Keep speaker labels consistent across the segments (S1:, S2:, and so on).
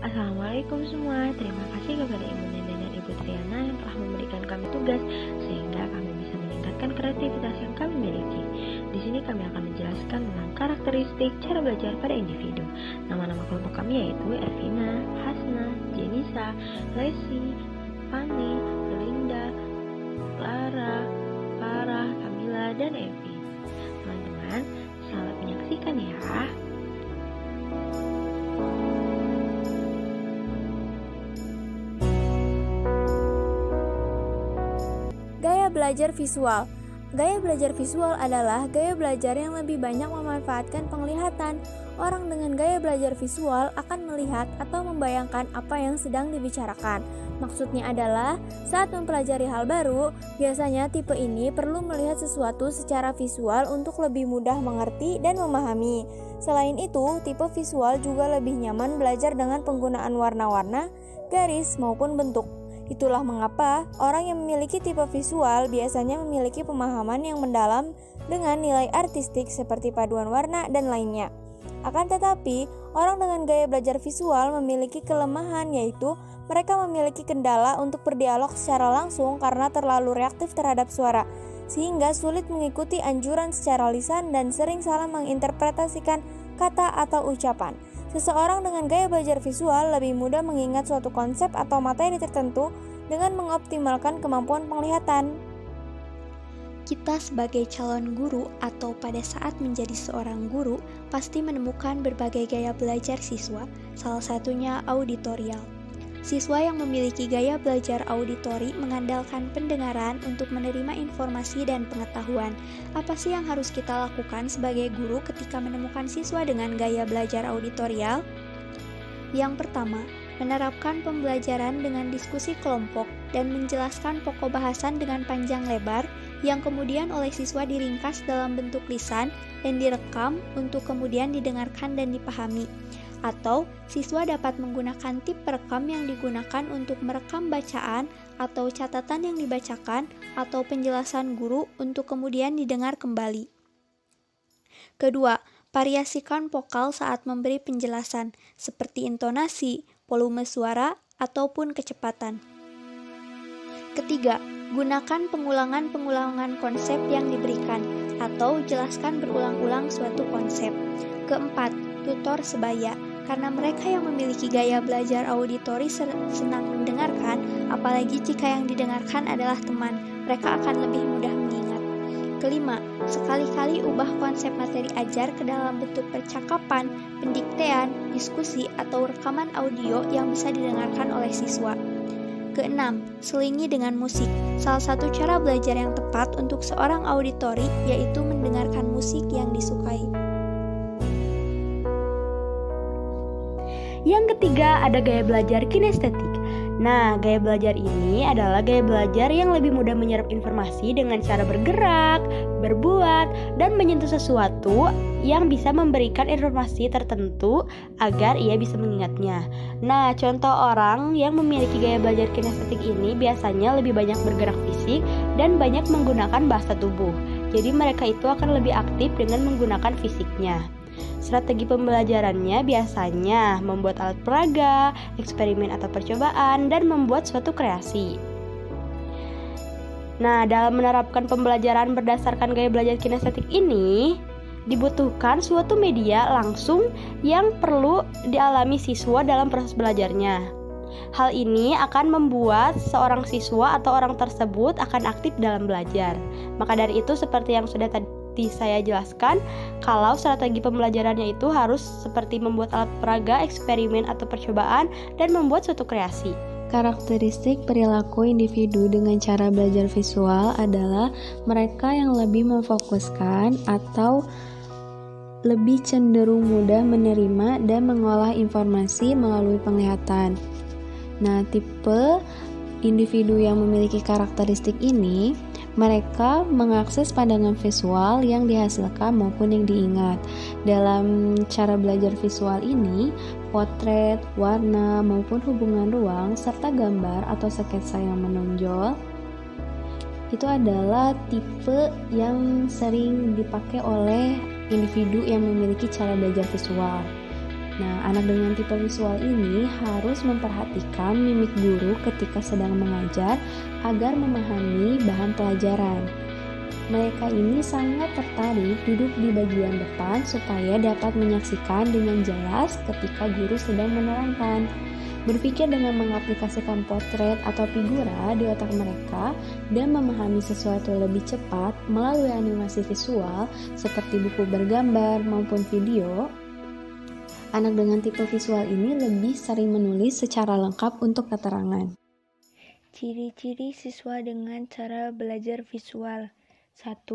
S1: Assalamualaikum semua. Terima kasih kepada Ibu Nenda dan Ibu Triana yang telah memberikan kami tugas sehingga kami bisa meningkatkan kreativitas yang kami miliki. Di sini kami akan menjelaskan tentang karakteristik cara belajar pada individu. Nama-nama kelompok kami yaitu Ervina, Hasna, Jenisa, Lesi, Fani, Linda, Lara, Farah, Kamila, dan Evi. Teman-teman, selamat menyaksikan ya.
S2: Gaya belajar visual. Gaya belajar visual adalah gaya belajar yang lebih banyak memanfaatkan penglihatan. Orang dengan gaya belajar visual akan melihat atau membayangkan apa yang sedang dibicarakan. Maksudnya adalah, saat mempelajari hal baru, biasanya tipe ini perlu melihat sesuatu secara visual untuk lebih mudah mengerti dan memahami. Selain itu, tipe visual juga lebih nyaman belajar dengan penggunaan warna-warna, garis, maupun bentuk. Itulah mengapa orang yang memiliki tipe visual biasanya memiliki pemahaman yang mendalam dengan nilai artistik seperti paduan warna dan lainnya. Akan tetapi, orang dengan gaya belajar visual memiliki kelemahan, yaitu mereka memiliki kendala untuk berdialog secara langsung karena terlalu reaktif terhadap suara, sehingga sulit mengikuti anjuran secara lisan dan sering salah menginterpretasikan kata atau ucapan. Seseorang dengan gaya belajar visual lebih mudah mengingat suatu konsep atau materi tertentu dengan mengoptimalkan kemampuan penglihatan.
S3: Kita sebagai calon guru atau pada saat menjadi seorang guru pasti menemukan berbagai gaya belajar siswa, salah satunya auditorial. Siswa yang memiliki gaya belajar auditori mengandalkan pendengaran untuk menerima informasi dan pengetahuan. Apa sih yang harus kita lakukan sebagai guru ketika menemukan siswa dengan gaya belajar auditorial? Yang pertama, menerapkan pembelajaran dengan diskusi kelompok dan menjelaskan pokok bahasan dengan panjang lebar yang kemudian oleh siswa diringkas dalam bentuk lisan dan direkam untuk kemudian didengarkan dan dipahami. Atau siswa dapat menggunakan tip perekam yang digunakan untuk merekam bacaan atau catatan yang dibacakan atau penjelasan guru untuk kemudian didengar kembali. Kedua, variasikan vokal saat memberi penjelasan, seperti intonasi, volume suara, ataupun kecepatan. Ketiga, gunakan pengulangan-pengulangan konsep yang diberikan, atau jelaskan berulang-ulang suatu konsep. Keempat, tutor sebaya. Karena mereka yang memiliki gaya belajar auditori senang mendengarkan, apalagi jika yang didengarkan adalah teman, mereka akan lebih mudah mengingat. Kelima, sekali-kali ubah konsep materi ajar ke dalam bentuk percakapan, pendiktean, diskusi, atau rekaman audio yang bisa didengarkan oleh siswa. Keenam, selingi dengan musik. Salah satu cara belajar yang tepat untuk seorang auditori yaitu mendengarkan musik yang disukai.
S4: Yang ketiga ada gaya belajar kinestetik. Nah, gaya belajar ini adalah gaya belajar yang lebih mudah menyerap informasi dengan cara bergerak, berbuat, dan menyentuh sesuatu yang bisa memberikan informasi tertentu agar ia bisa mengingatnya. Nah, contoh orang yang memiliki gaya belajar kinestetik ini biasanya lebih banyak bergerak fisik dan banyak menggunakan bahasa tubuh. Jadi mereka itu akan lebih aktif dengan menggunakan fisiknya. Strategi pembelajarannya biasanya membuat alat peraga, eksperimen atau percobaan, dan membuat suatu kreasi. Nah, dalam menerapkan pembelajaran berdasarkan gaya belajar kinestetik ini, dibutuhkan suatu media langsung yang perlu dialami siswa dalam proses belajarnya. Hal ini akan membuat seorang siswa atau orang tersebut akan aktif dalam belajar. Maka dari itu, seperti yang sudah tadi saya jelaskan, kalau strategi pembelajarannya itu harus seperti membuat alat peraga, eksperimen atau percobaan, dan membuat suatu kreasi.
S5: Karakteristik perilaku individu dengan cara belajar visual adalah mereka yang lebih memfokuskan atau lebih cenderung mudah menerima dan mengolah informasi melalui penglihatan. Nah, tipe individu yang memiliki karakteristik ini, mereka mengakses pandangan visual yang dihasilkan maupun yang diingat. Dalam cara belajar visual ini, potret, warna, maupun hubungan ruang, serta gambar atau sketsa yang menonjol itu adalah tipe yang sering dipakai oleh individu yang memiliki cara belajar visual. Nah, anak dengan tipe visual ini harus memperhatikan mimik guru ketika sedang mengajar agar memahami bahan pelajaran. Mereka ini sangat tertarik duduk di bagian depan supaya dapat menyaksikan dengan jelas ketika guru sedang menerangkan. Berpikir dengan mengaplikasikan potret atau figura di otak mereka dan memahami sesuatu lebih cepat melalui animasi visual seperti buku bergambar maupun video. Anak dengan tipe visual ini lebih sering menulis secara lengkap untuk keterangan.
S6: Ciri-ciri siswa dengan cara belajar visual. 1.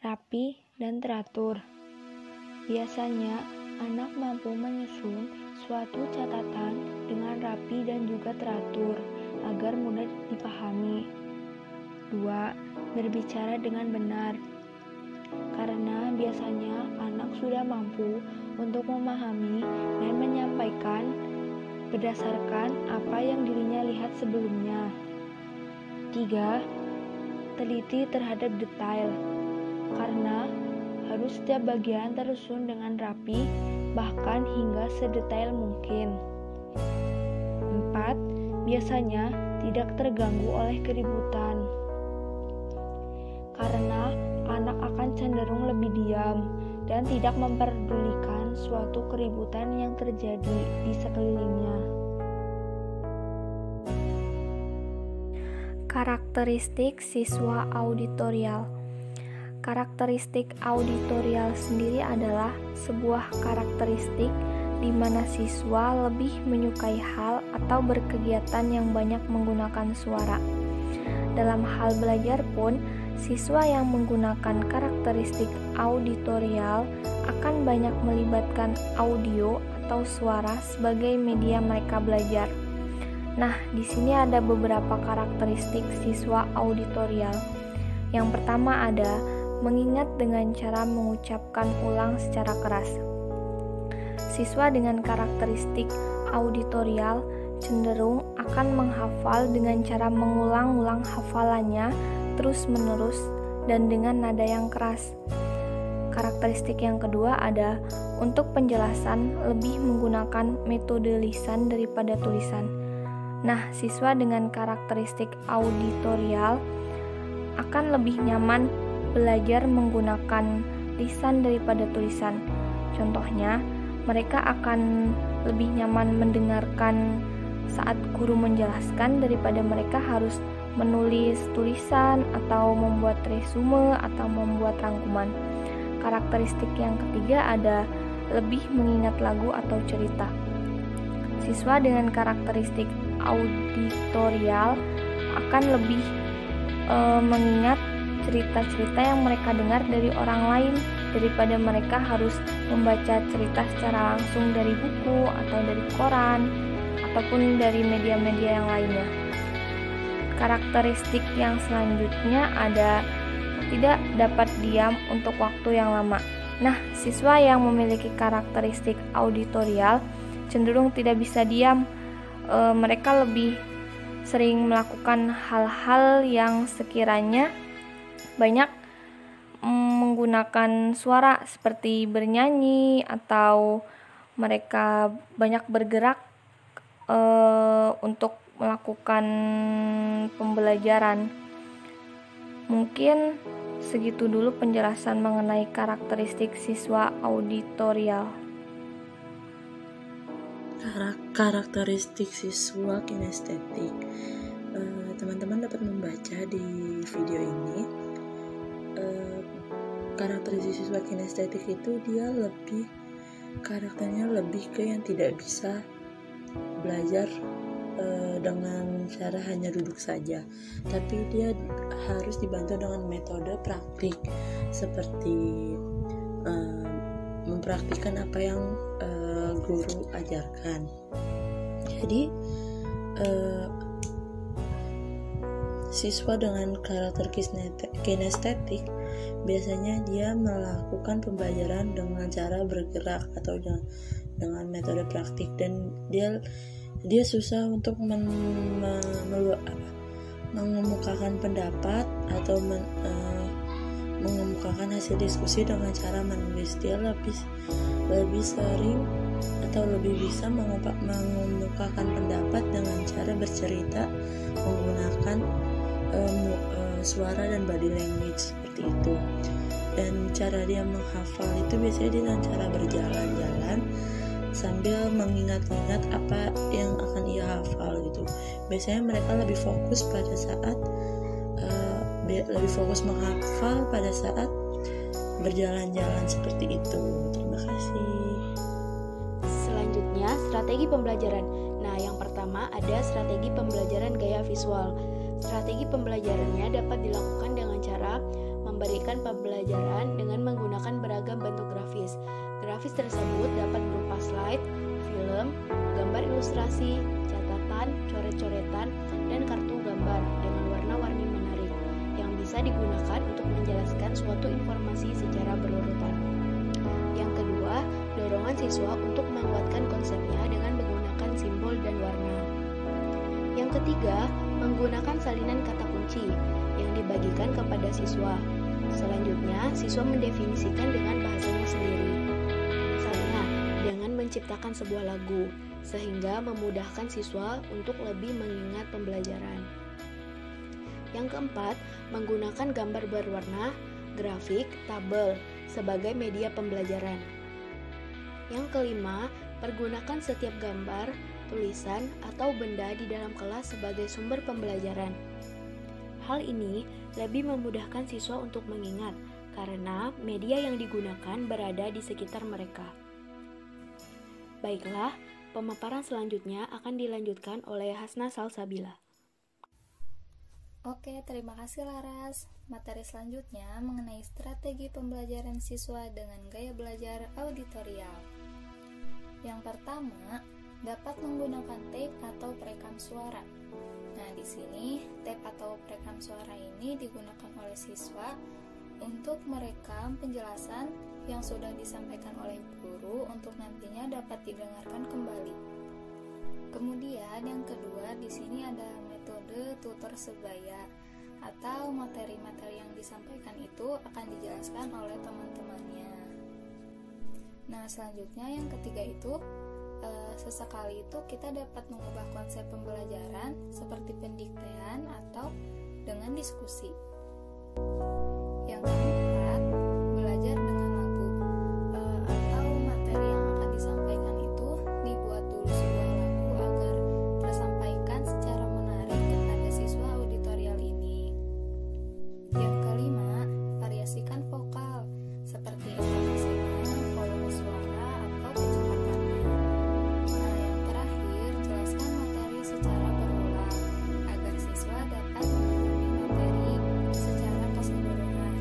S6: Rapi dan teratur. Biasanya, anak mampu menyusun suatu catatan dengan rapi dan juga teratur agar mudah dipahami. 2. Berbicara dengan benar. Karena biasanya anak sudah mampu untuk memahami dan menyampaikan berdasarkan apa yang dirinya lihat sebelumnya. 3. Teliti terhadap detail. Karena harus setiap bagian tersusun dengan rapi, bahkan hingga sedetail mungkin. 4. Biasanya tidak terganggu oleh keributan. Karena anak akan cenderung lebih diam dan tidak memperdulikan suatu keributan yang terjadi di sekelilingnya.
S2: Karakteristik siswa auditorial. Karakteristik auditorial sendiri adalah sebuah karakteristik di mana siswa lebih menyukai hal atau berkegiatan yang banyak menggunakan suara. Dalam hal belajar pun, siswa yang menggunakan karakteristik auditorial akan banyak melibatkan audio atau suara sebagai media mereka belajar. Nah, di sini ada beberapa karakteristik siswa auditorial. Yang pertama ada mengingat dengan cara mengucapkan ulang secara keras. Siswa dengan karakteristik auditorial cenderung akan menghafal dengan cara mengulang-ulang hafalannya terus-menerus dan dengan nada yang keras. Karakteristik yang kedua ada untuk penjelasan lebih menggunakan metode lisan daripada tulisan. Nah, siswa dengan karakteristik auditorial akan lebih nyaman belajar menggunakan lisan daripada tulisan. Contohnya, mereka akan lebih nyaman mendengarkan saat guru menjelaskan daripada mereka harus menulis tulisan atau membuat resume atau membuat rangkuman. Karakteristik yang ketiga ada lebih mengingat lagu atau cerita. Siswa dengan karakteristik auditorial akan lebih mengingat cerita-cerita yang mereka dengar dari orang lain daripada mereka harus membaca cerita secara langsung dari buku atau dari koran ataupun dari media-media yang lainnya. Karakteristik yang selanjutnya ada tidak dapat diam untuk waktu yang lama. Nah, siswa yang memiliki karakteristik auditorial cenderung tidak bisa diam. Mereka lebih sering melakukan hal-hal yang sekiranya banyak menggunakan suara seperti bernyanyi atau mereka banyak bergerak untuk melakukan pembelajaran. Mungkin segitu dulu penjelasan mengenai karakteristik siswa auditorial.
S7: Karakteristik siswa kinestetik. Teman-teman dapat membaca di video ini. Karakteristik siswa kinestetik itu dia karakternya lebih ke yang tidak bisa belajar dengan cara hanya duduk saja, tapi dia harus dibantu dengan metode praktik seperti mempraktikkan apa yang guru ajarkan. Jadi siswa dengan karakter kinestetik biasanya dia melakukan pembelajaran dengan cara bergerak atau dengan metode praktik, dan dia susah untuk mengemukakan pendapat atau mengemukakan hasil diskusi dengan cara menulis. Dia lebih sering atau lebih bisa mengemukakan pendapat dengan cara bercerita menggunakan suara dan body language seperti itu. Dan cara dia menghafal itu biasanya dengan cara berjalan-jalan sambil mengingat-ingat apa yang akan ia hafal gitu. Biasanya mereka lebih fokus pada saat menghafal pada saat berjalan-jalan seperti itu. Terima kasih.
S4: Selanjutnya, strategi pembelajaran. Nah, yang pertama ada strategi pembelajaran gaya visual. Strategi pembelajarannya dapat dilakukan dengan cara memberikan pembelajaran dengan menggunakan beragam bentuk grafis. Grafis tersebut dapat berupa slide, film, gambar ilustrasi, catatan, coret-coretan, dan kartu gambar dengan warna-warni menarik yang bisa digunakan untuk menjelaskan suatu informasi secara berurutan. Yang kedua, dorongan siswa untuk menguatkan konsepnya dengan menggunakan simbol dan warna. Yang ketiga, menggunakan salinan kata kunci yang dibagikan kepada siswa. Selanjutnya, siswa mendefinisikan dengan bahasanya sendiri. Misalnya, dengan menciptakan sebuah lagu, sehingga memudahkan siswa untuk lebih mengingat pembelajaran. Yang keempat, menggunakan gambar berwarna, grafik, tabel sebagai media pembelajaran. Yang kelima, pergunakan setiap gambar, tulisan, atau benda di dalam kelas sebagai sumber pembelajaran. Hal ini lebih memudahkan siswa untuk mengingat karena media yang digunakan berada di sekitar mereka. Baiklah, pemaparan selanjutnya akan dilanjutkan oleh Hasna Salsabila.
S2: Oke, terima kasih Laras. Materi selanjutnya mengenai strategi pembelajaran siswa dengan gaya belajar auditorial. Yang pertama, dapat menggunakan tape atau perekam suara. Nah, di sini tape atau perekam suara ini digunakan oleh siswa untuk merekam penjelasan yang sudah disampaikan oleh guru untuk nantinya dapat didengarkan kembali. Kemudian yang kedua, di sini ada metode tutor sebaya atau materi-materi yang disampaikan itu akan dijelaskan oleh teman-temannya. Nah, selanjutnya yang ketiga itu sesekali itu kita dapat mengubah konsep pembelajaran seperti pendiktean atau dengan diskusi. Yang keempat, belajar dengan lagu atau materi yang akan disampaikan itu dibuat dulu sebuah lagu agar tersampaikan secara menarik kepada siswa auditorial ini. Yang kelima, variasikan vokal seperti intonasinya, volume suara, atau kecepatannya. Nah, yang terakhir, jelaskan materi secara berulang agar siswa dapat memahami materi secara keseluruhan.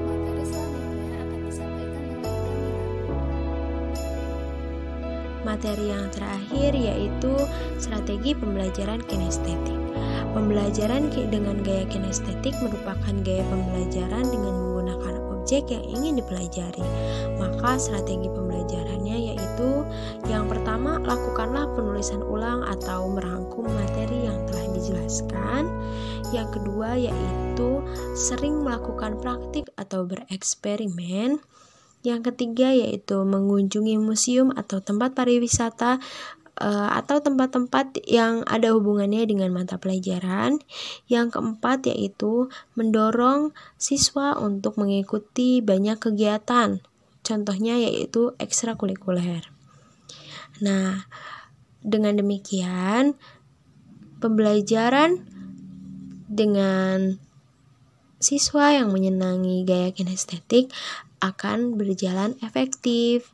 S2: Materi selanjutnya akan disampaikan oleh Kamila.
S1: Materi yang terakhir yaitu strategi pembelajaran kinestetik. Pembelajaran dengan gaya kinestetik merupakan gaya pembelajaran dengan menggunakan objek yang ingin dipelajari. Maka strategi pembelajarannya yaitu yang pertama, lakukanlah penulisan ulang atau merangkum materi yang telah dijelaskan. Yang kedua yaitu sering melakukan praktik atau bereksperimen. Yang ketiga yaitu mengunjungi museum atau tempat pariwisata atau tempat-tempat yang ada hubungannya dengan mata pelajaran. Yang keempat yaitu mendorong siswa untuk mengikuti banyak kegiatan. Contohnya yaitu ekstrakurikuler. Nah, dengan demikian pembelajaran dengan siswa yang menyenangi gaya kinestetik akan berjalan efektif.